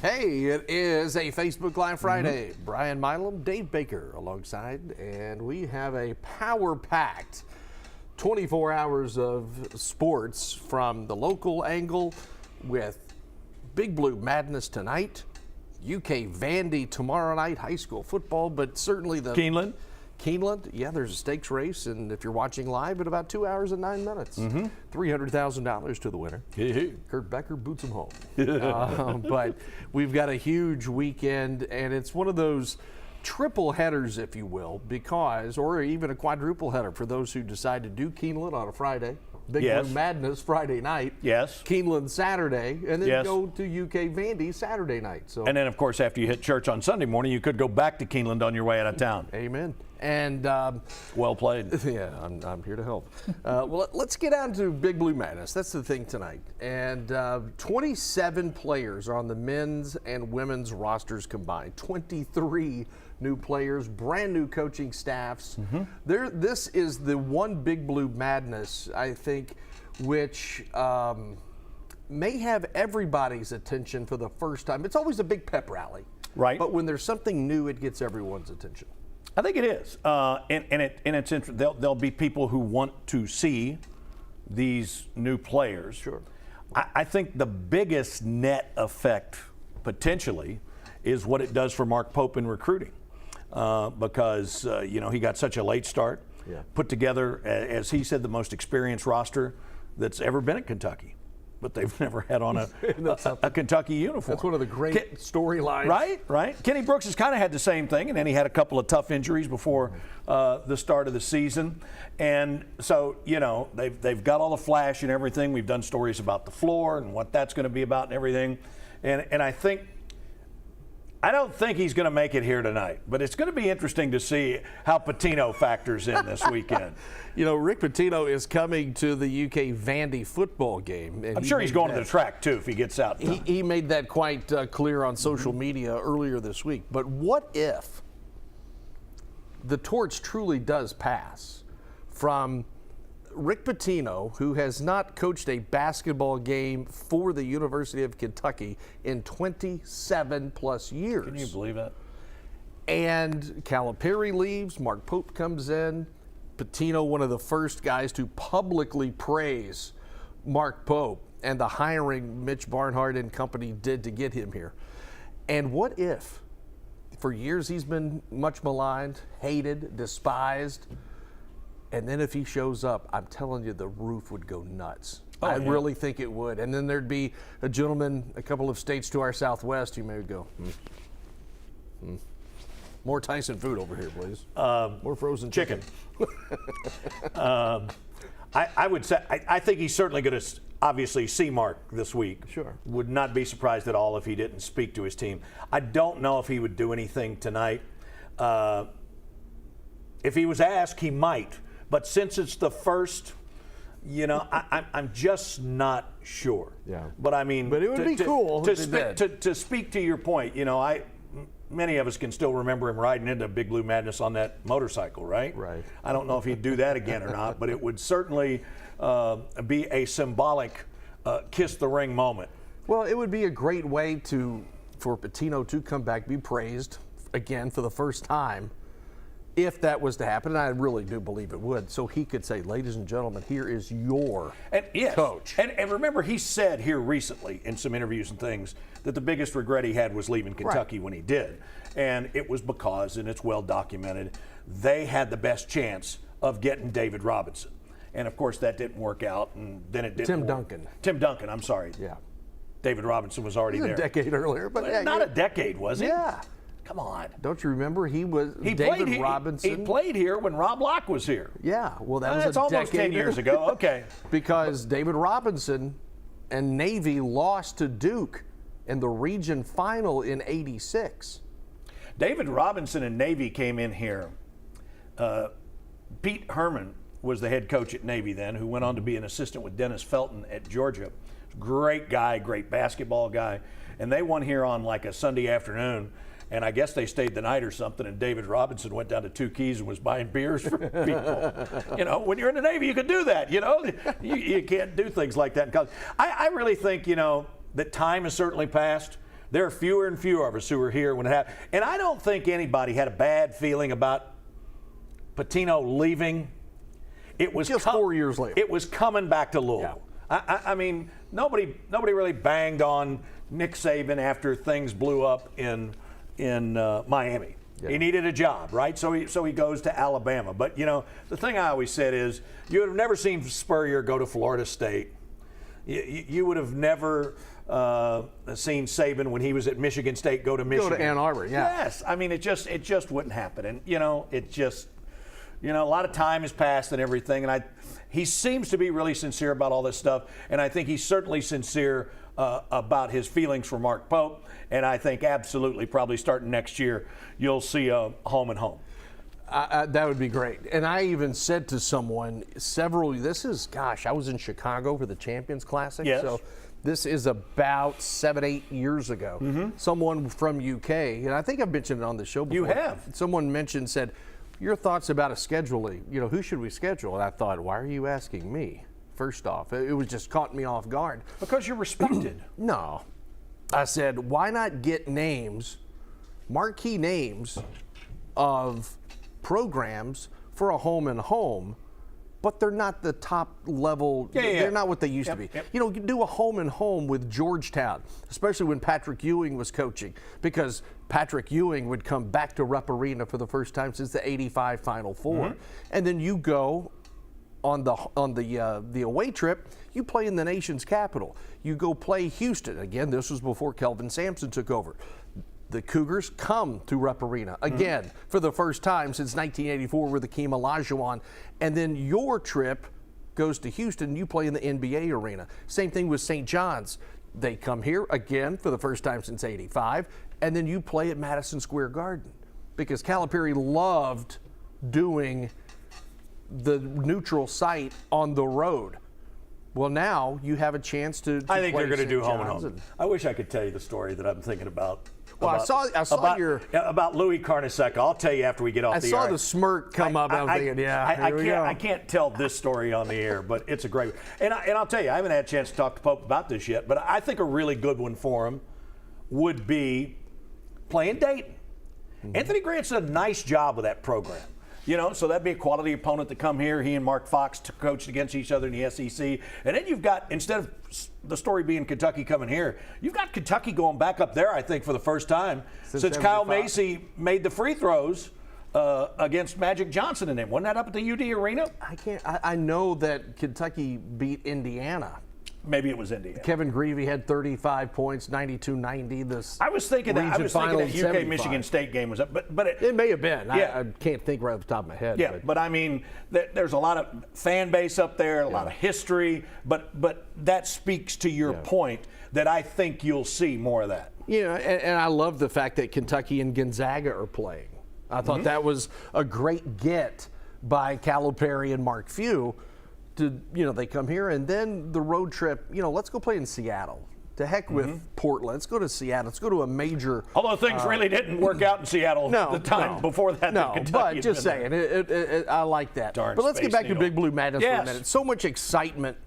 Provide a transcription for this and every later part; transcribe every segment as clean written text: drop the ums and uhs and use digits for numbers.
Hey, it is a Facebook Live Friday. Brian Milam, Dave Baker alongside, and we have a power-packed 24 hours of sports from the local angle with Big Blue Madness tonight, UK Vandy tomorrow night, high school football, but certainly the Keeneland, yeah, there's a stakes race, and if you're watching live, in about 2 hours and 9 minutes, $300,000 to the winner. Kurt Becker boots him home. But we've got a huge weekend, and it's one of those triple headers, if you will, because, or even a quadruple header for those who decide to do Keeneland on a Friday. Big Blue Madness Friday night. Yes. Keeneland Saturday, and then go to UK Vandy Saturday night. So. And then, of course, after you hit church on Sunday morning, you could go back to Keeneland on your way out of town. Amen. And well played. Yeah, I'm here to help. Well, let's get on to Big Blue Madness. That's the thing tonight. And 27 players are on the men's and women's rosters combined. 23 new players, brand new coaching staffs. This is the one Big Blue Madness, I think, which may have everybody's attention for the first time. It's always a big pep rally. Right. But when there's something new, it gets everyone's attention. I think it is, and it's interesting. There'll be people who want to see these new players. Sure. I think the biggest net effect potentially is what it does for Mark Pope in recruiting, because he got such a late start, put together, as he said, the most experienced roster that's ever been at Kentucky. But they've never had on a Kentucky uniform. That's one of the great storylines. Right. Kenny Brooks has kind of had the same thing, and then he had a couple of tough injuries before the start of the season. And so, they've got all the flash and everything. We've done stories about the floor and what that's going to be about and everything. And I don't think he's going to make it here tonight, but it's going to be interesting to see how Pitino factors in this weekend. Rick Pitino is coming to the UK Vandy football game. And I'm sure he's going to the track, too, if he gets out. He made that quite clear on social media earlier this week. But what if the torch truly does pass from Rick Pitino, who has not coached a basketball game for the University of Kentucky in 27 plus years. Can you believe that? And Calipari leaves, Mark Pope comes in. Pitino, one of the first guys to publicly praise Mark Pope and the hiring Mitch Barnhart and company did to get him here. And what if, for years he's been much maligned, hated, despised, and then if he shows up, I'm telling you, the roof would go nuts. I really think it would. And then there'd be a gentleman a couple of states to our southwest who may go, more Tyson food over here, please. More frozen chicken. I would say, I think he's certainly going to obviously see Mark this week. Sure. Would not be surprised at all if he didn't speak to his team. I don't know if he would do anything tonight. If he was asked, he might. But since it's the first, I'm just not sure. Yeah. But I mean, but it would be cool to speak to your point. Many of us can still remember him riding into Big Blue Madness on that motorcycle, right? Right. I don't know if he'd do that again or not, but it would certainly be a symbolic kiss the ring moment. Well, it would be a great way for Pitino to come back, be praised again for the first time, if that was to happen, and I really do believe it would, so he could say, ladies and gentlemen, here is your coach. And remember, he said here recently in some interviews and things that the biggest regret he had was leaving Kentucky when he did. And it was because, and it's well documented, they had the best chance of getting David Robinson. And, of course, that didn't work out, and then it didn't Tim Duncan, I'm sorry. Yeah. David Robinson was already there. A decade earlier. But not a decade, was it? Yeah. Come on. Don't you remember David Robinson? He played here when Rob Locke was here. Yeah, well, that was that's almost 10 years ago. Okay. Because David Robinson and Navy lost to Duke in the region final in '86. David Robinson and Navy came in here. Pete Herman was the head coach at Navy then, who went on to be an assistant with Dennis Felton at Georgia. Great guy, great basketball guy. And they won here on like a Sunday afternoon. And I guess they stayed the night or something, and David Robinson went down to Two Keys and was buying beers for people. When you're in the Navy, you can do that, You can't do things like that in college. I really think, that time has certainly passed There are fewer and fewer of us who were here when it happened. And I don't think anybody had a bad feeling about Patino leaving. It was just 4 years later. It was coming back to Louisville. Yeah. I mean, nobody really banged on Nick Saban after things blew up in Miami. Yeah. He needed a job, right? So he goes to Alabama. But, you know, the thing I always said is you would have never seen Spurrier go to Florida State. You would have never seen Saban when he was at Michigan State go to Michigan. Go to Ann Arbor, yeah. Yes. I mean, it just wouldn't happen. And, you know, a lot of time has passed and everything. And he seems to be really sincere about all this stuff. And I think he's certainly sincere about his feelings for Mark Pope. And I think absolutely probably starting next year, you'll see a home and home. That would be great. And I even said to someone I was in Chicago for the Champions Classic. Yes. So this is about 7-8 years ago. Mm-hmm. Someone from UK, and I think I've mentioned it on the show before. You have. Someone said, your thoughts about a scheduling, you know, who should we schedule? And I thought, why are you asking me? First off, it was just caught me off guard. Because you're respected. No. I said, why not get marquee names of programs for a home and home, but they're not the top level. They're not what they used to be. Yep. You know, do a home and home with Georgetown, especially when Patrick Ewing was coaching, because Patrick Ewing would come back to Rupp Arena for the first time since the '85 Final Four. Mm-hmm. And then you go on the away trip, you play in the nation's capital. You go play Houston. Again, this was before Kelvin Sampson took over. The Cougars come to Rupp Arena again for the first time since 1984 with Akeem Olajuwon. And then your trip goes to Houston. You play in the NBA arena. Same thing with St. John's. They come here again for the first time since '85. And then you play at Madison Square Garden because Calipari loved doing the neutral site on the road. Well, now you have a chance to I think play you're going to do home John's and home. I wish I could tell you the story that I'm thinking about. Well, I saw about Louis Carnesecca. I'll tell you after we get off the air. I saw the smirk come up. I'm thinking, I can't tell this story on the air, but it's a great one. And I'll tell you, I haven't had a chance to talk to Pope about this yet, but I think a really good one for him would be playing Dayton. Mm-hmm. Anthony Grant's done a nice job with that program. You know, so that'd be a quality opponent to come here. He and Mark Fox coached against each other in the SEC. And then you've got, instead of the story being Kentucky coming here, you've got Kentucky going back up there, I think, for the first time since Kyle Macy made the free throws against Magic Johnson in it. Wasn't that up at the UD Arena? I know that Kentucky beat Indiana. Maybe it was Indiana. Kevin Greavy had 35 points, 92-90. I was thinking that UK Michigan State game was up, but it may have been. Yeah. I can't think right off the top of my head. Yeah, but I mean, there's a lot of fan base up there, a lot of history, but that speaks to your point that I think you'll see more of that. You know, and I love the fact that Kentucky and Gonzaga are playing. I thought that was a great get by Calipari and Mark Few. They come here, and then the road trip, let's go play in Seattle. To heck with Portland. Let's go to Seattle. Let's go to a major. Although things really didn't work out in Seattle before that. No, but just saying, I like that. Darn but let's get back Needle. to Big Blue Madness for a minute. So much excitement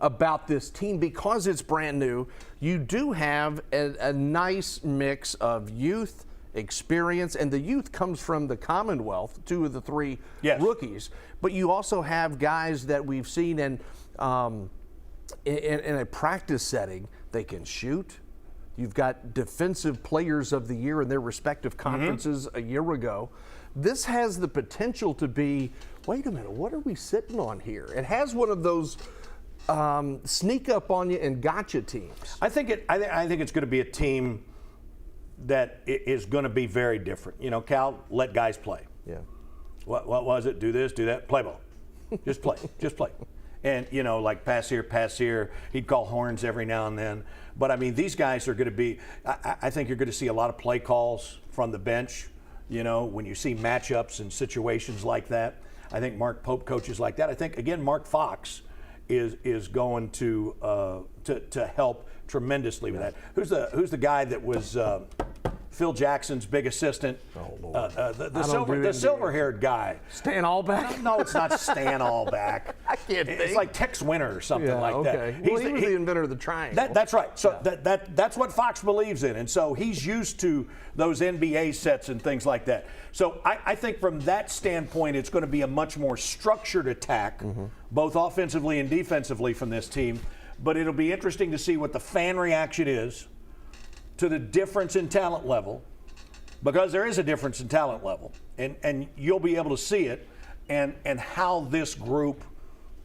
about this team because it's brand new. You do have a nice mix of youth, experience, and the youth comes from the Commonwealth, 2 of the 3 rookies. But you also have guys that we've seen in a practice setting. They can shoot. You've got defensive players of the year in their respective conferences a year ago. This has the potential to be, wait a minute, what are we sitting on here? It has one of those sneak up on you and gotcha teams. I think it's going to be a team that is going to be very different. Cal, let guys play. Yeah. What was it? Do this, do that. Play ball. Just play. Just play. And, like pass here, pass here. He'd call horns every now and then. But, I mean, these guys are going to be I think you're going to see a lot of play calls from the bench, when you see matchups and situations like that. I think Mark Pope coaches like that. I think, again, Mark Fox is going to help tremendously with that. Who's the guy that was Phil Jackson's big assistant, Oh, Lord. the silver-haired guy. Stan Allback? No, it's not Stan Allback. I can't think. It's like Tex Winter or something like that. Okay. Well, he was the inventor of the triangle. That's right. So that's what Fox believes in, and so he's used to those NBA sets and things like that. So I think from that standpoint, it's going to be a much more structured attack, both offensively and defensively from this team. But it'll be interesting to see what the fan reaction is to the difference in talent level, because there is a difference in talent level, and you'll be able to see it, and how this group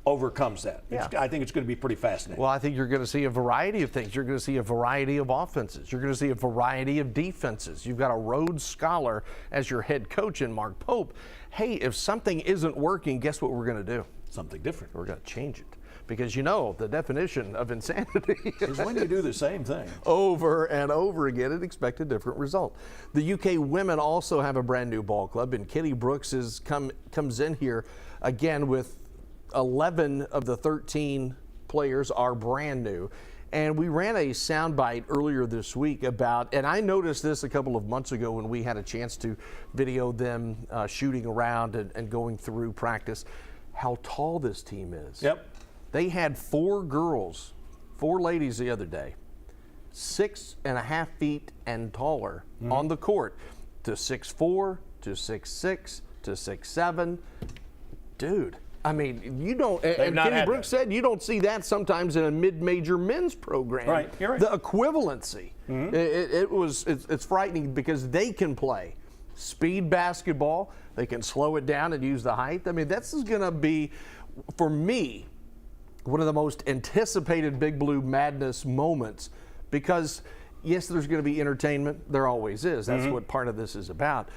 overcomes that. Yeah. I think it's going to be pretty fascinating. Well, I think you're going to see a variety of things. You're going to see a variety of offenses. You're going to see a variety of defenses. You've got a Rhodes Scholar as your head coach in Mark Pope. Hey, if something isn't working, guess what we're going to do? Something different. We're going to change it. Because you know the definition of insanity is when you do the same thing over and over again and expect a different result. The UK women also have a brand new ball club, and Kitty Brooks comes in here again with 11 of the 13 players are brand new. And we ran a soundbite earlier this week about, and I noticed this a couple of months ago when we had a chance to video them shooting around and going through practice, how tall this team is. Yep. They had 4 ladies the other day, 6.5 feet and taller on the court, to 6'4", to 6'6", to 6'7". Dude, I mean, you don't, and Kenny Brooks said you don't see that sometimes in a mid-major men's program. Right, you're right. The equivalency, it's frightening because they can play speed basketball, they can slow it down and use the height. I mean, this is going to be, for me, one of the most anticipated Big Blue Madness moments, because yes, there's going to be entertainment. There always is. That's what part of this is about.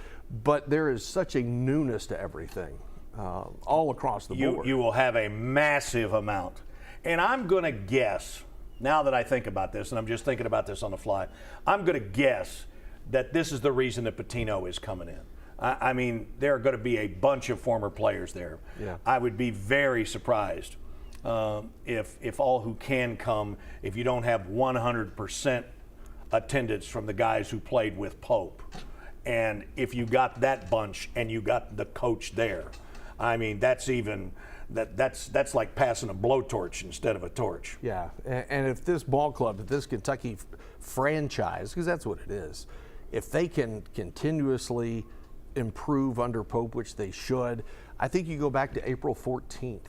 But there is such a newness to everything all across the board. You will have a massive amount. And I'm going to guess, now that I think about this, and I'm just thinking about this on the fly, I'm going to guess that this is the reason that Pitino is coming in. I mean, there are going to be a bunch of former players there. Yeah. I would be very surprised if all who can come, if you don't have 100% attendance from the guys who played with Pope, and if you got that bunch and you got the coach there, I mean, that's like passing a blowtorch instead of a torch. Yeah, and if this ball club, if this Kentucky franchise, because that's what it is, if they can continuously improve under Pope, which they should, I think you go back to April 14th.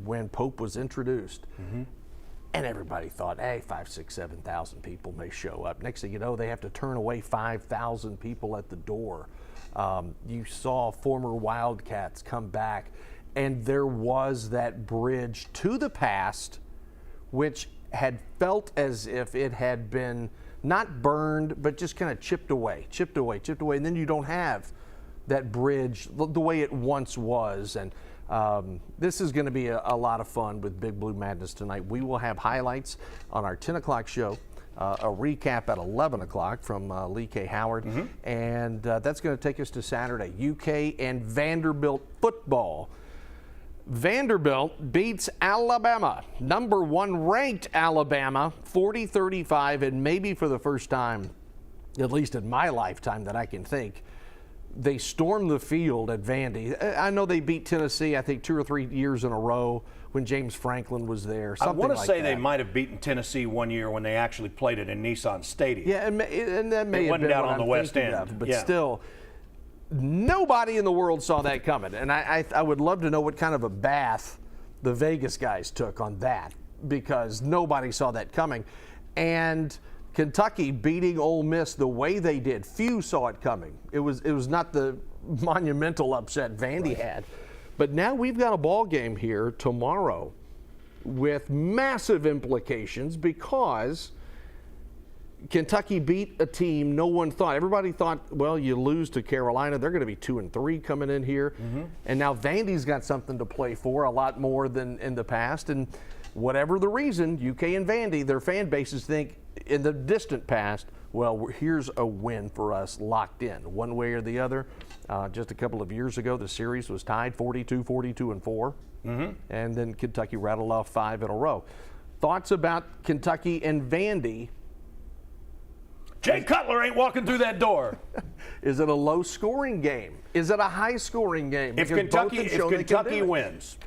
When Pope was introduced, and everybody thought, hey, 5,000, 6,000, 7,000 people may show up. Next thing you know, they have to turn away 5,000 people at the door. You saw former Wildcats come back, and there was that bridge to the past, which had felt as if it had been not burned, but just kind of chipped away, and then you don't have that bridge the way it once was. And this is going to be a lot of fun with Big Blue Madness tonight. We will have highlights on our 10 o'clock show, a recap at 11 o'clock from Lee K. Howard, and that's going to take us to Saturday. UK and Vanderbilt football. Vanderbilt beats Alabama, number 1 ranked Alabama, 40-35, and maybe for the first time, at least in my lifetime that I can think, they stormed the field at Vandy. I know they beat Tennessee, I think 2 or 3 years in a row when James Franklin was there. I want to say they might have beaten Tennessee one year when they actually played it in Nissan Stadium. Yeah, and that may have been down what on the I'm West End. Of, but still, nobody in the world saw that coming. And I would love to know what kind of a bath the Vegas guys took on that, because nobody saw that coming. And Kentucky beating Ole Miss the way they did, few saw it coming. It was not the monumental upset Vandy had. But now we've got a ball game here tomorrow with massive implications, because Kentucky beat a team no one thought. Everybody thought, well, you lose to Carolina, they're going to be 2-3 coming in here. And now Vandy's got something to play for, a lot more than in the past. And whatever the reason, UK and Vandy, their fan bases think in the distant past, well, here's a win for us locked in one way or the other. Just a couple of years ago, the series was tied 42-4. And then Kentucky rattled off 5 in a row. Thoughts about Kentucky and Vandy Jay Cutler ain't walking through that door. Is it a low-scoring game? Is it a high-scoring game? If Kentucky wins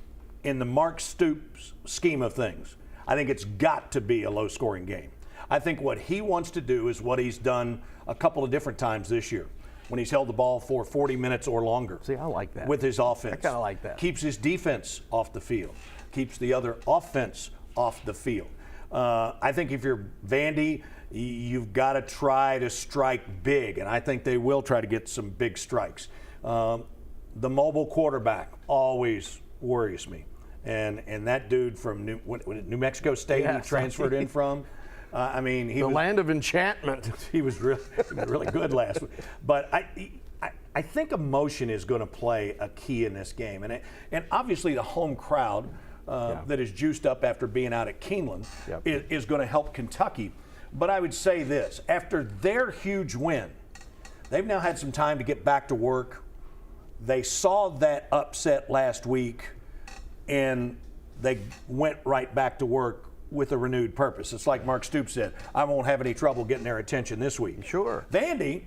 in the Mark Stoops scheme of things, I think it's got to be a low-scoring game. I think what he wants to do is what he's done a couple of different times this year when he's held the ball for 40 minutes or longer. See, I like that. With his offense. I kind of like that. Keeps his defense off the field. Keeps the other offense off the field. I think if you're Vandy, you've got to try to strike big, and I think they will try to get some big strikes. The mobile quarterback always worries me. And that dude from New Mexico State he transferred in from, I mean, he was, land of enchantment. He was really good last week. But I think emotion is going to play a key in this game, and obviously the home crowd that is juiced up after being out at Keeneland is going to help Kentucky. But I would say this: after their huge win, they've now had some time to get back to work. They saw that upset last week, and they went right back to work with a renewed purpose. It's like Mark Stoops said, I won't have any trouble getting their attention this week. Sure. Vandy,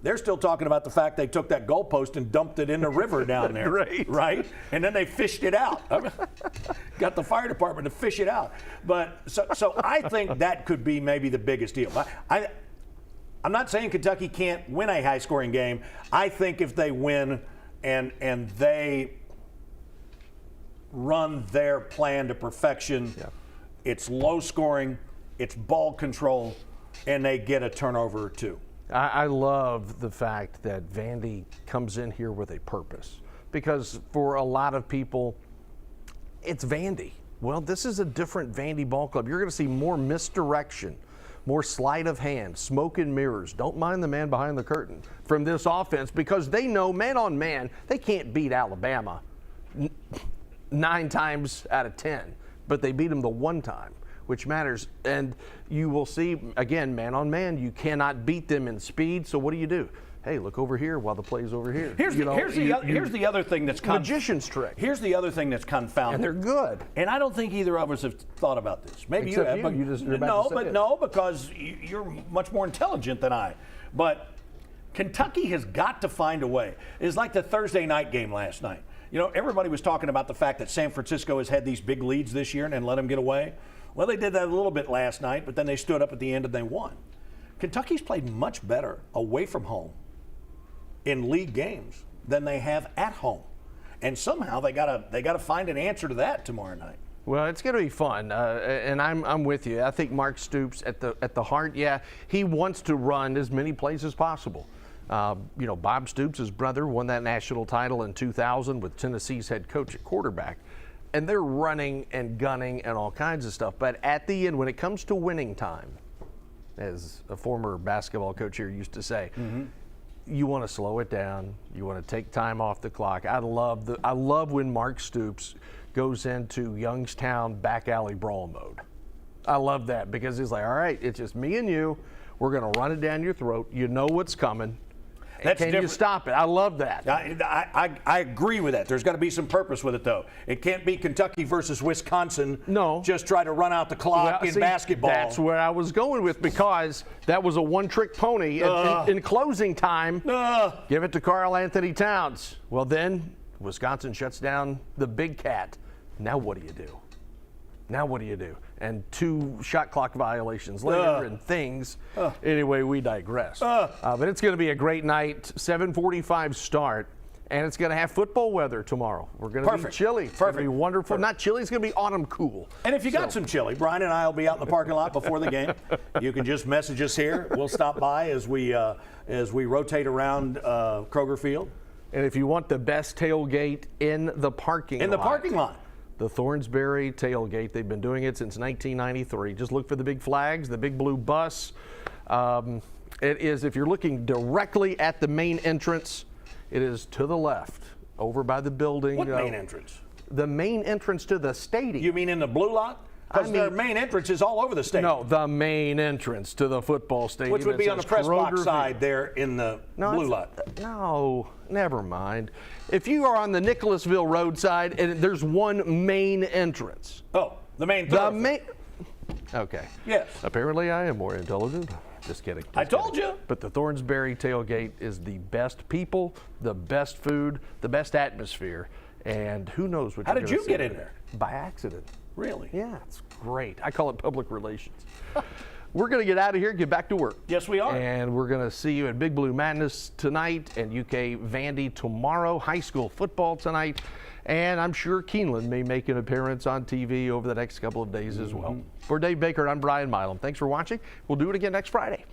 they're still talking about the fact they took that goalpost and dumped it in the river down there. Right? And then they fished it out. Got the fire department to fish it out. But so I think that could be maybe the biggest deal. I'm not saying Kentucky can't win a high-scoring game. I think if they win and they run their plan to perfection, it's low scoring, it's ball control, and they get a turnover or two. I love the fact that Vandy comes in here with a purpose, because for a lot of people, it's Vandy. Well, this is a different Vandy ball club. You're going to see more misdirection, more sleight of hand, smoke and mirrors. Don't mind the man behind the curtain from this offense, because they know man on man, they can't beat Alabama 9 times out of 10, but they beat them the one time, which matters. And you will see, again, man on man, you cannot beat them in speed. So what do? Hey, look over here while the play's over here. Here's the other thing that's magician's trick. Here's the other thing that's confounding. And they're good. And I don't think either of us have thought about this. Maybe Except you have. No, because you're much more intelligent than I. But Kentucky has got to find a way. It's like the Thursday night game last night. Everybody was talking about the fact that San Francisco has had these big leads this year and then let them get away. Well, they did that a little bit last night, but then they stood up at the end and they won. Kentucky's played much better away from home in league games than they have at home, and somehow they gotta find an answer to that tomorrow night. Well, it's going to be fun, and I'm with you. I think Mark Stoops at the heart, he wants to run as many plays as possible. Bob Stoops, his brother, won that national title in 2000 with Tennessee's head coach at quarterback. And they're running and gunning and all kinds of stuff. But at the end, when it comes to winning time, as a former basketball coach here used to say, you want to slow it down. You want to take time off the clock. I love when Mark Stoops goes into Youngstown back alley brawl mode. I love that, because he's like, all right, it's just me and you. We're going to run it down your throat. You know what's coming. Can you stop it? I love that. I agree with that. There's got to be some purpose with it, though. It can't be Kentucky versus Wisconsin. No. Just try to run out the clock in basketball. That's where I was going with, because that was a one-trick pony. In closing time, give it to Karl Anthony Towns. Well, then Wisconsin shuts down the big cat. Now what do you do? And 2 shot clock violations later and things. Anyway, we digress. But it's going to be a great night. 7:45 start, and it's going to have football weather tomorrow. We're going to be chilly. It's going to be wonderful. Not chilly. It's going to be autumn cool. And if you got some chili, Brian and I will be out in the parking lot before the game. You can just message us here. We'll stop by as we rotate around Kroger Field. And if you want the best tailgate in the parking lot. The Thornsberry tailgate. They've been doing it since 1993. Just look for the big flags, the big blue bus. It is, if you're looking directly at the main entrance, it is to the left, over by the building. What main entrance? The main entrance to the stadium. You mean in the blue lot? Because their main entrance is all over the stadium. No, the main entrance to the football stadium. Which would be on the press box side there in the blue lot. No, never mind. If you are on the Nicholasville roadside, and there's one main entrance. Oh, the main. Okay. Yes. Apparently, I am more intelligent. Just kidding. I told you. But the Thornsberry tailgate is the best people, the best food, the best atmosphere, and who knows what How you're did gonna you see get in there? By accident. Really? Yeah, it's great. I call it public relations. We're going to get out of here and get back to work. Yes, we are. And we're going to see you at Big Blue Madness tonight and UK Vandy tomorrow, high school football tonight. And I'm sure Keeneland may make an appearance on TV over the next couple of days as well. For Dave Baker, I'm Brian Milam. Thanks for watching. We'll do it again next Friday.